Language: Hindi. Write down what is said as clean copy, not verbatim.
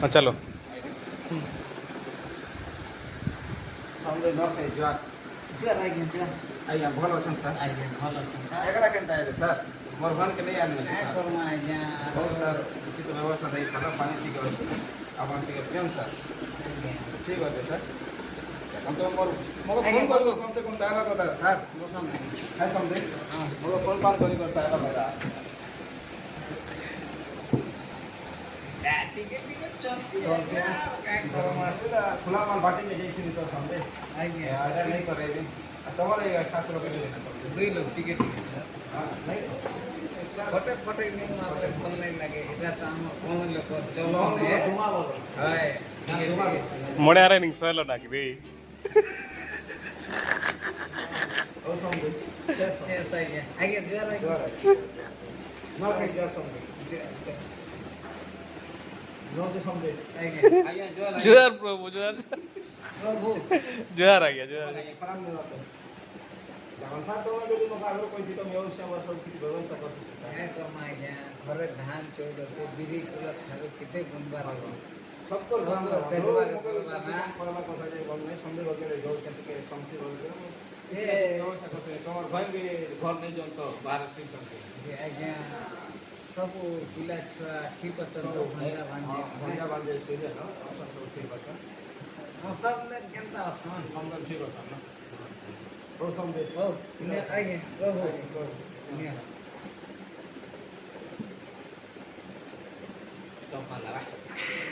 चलो समझे न खाई जुआ आइया भल अछन सर एकरा केनता है सर मोर भन के नहीं आनी सर बहुत सर उचित व्यवस्था नहीं खाना पानी ठीक अछि अपन ठीक पियन सर ठीक होते सर हम तो मोर मोर फोन कर कम से कम तारा को सर है समझे हां मोर फोन पान करी करता है लगा खुला माल बाटी में जाइए तो समझे आगे नहीं करेगी तुम्हारे खास लोग दुई लोग टिकट नहीं फटे फटे नहीं मारले भल नहीं लगे इतना तो हम कौन लोग चलो है हाय मोड़े आ रहे नहीं सर लड़ा के और समझे सही है आगे जोर ना खाई जोर समझे नो तो समझे आगे जोर प्रभु जोर प्रभु जोर आ गया जोर खराब नहीं होता जवन साथ तो जो लोग आगर कोई थी तो व्यवस्था वर्ष की व्यवस्था करते हैं कमा गया घरे धान चोल होते बिरी कुल थारो किते गुनबार अछि सब को ध्यान देखबा करबा परमा को जे बोल नहीं समझे वगैरह जो छत के समसी वगैरह जे व्यवस्था करते तोर भाई भी घर नहीं जन तो बाहर ठीक करते जे आज्ञा सब पिला छुआ ठीक अछन तो भंजा बांधे सोजे न सब ठीक अछन हम सब ने केनता अछन समझ ठीक अछन ना ओ समझे ओ ने आगे प्रभु ने स्टॉप मारा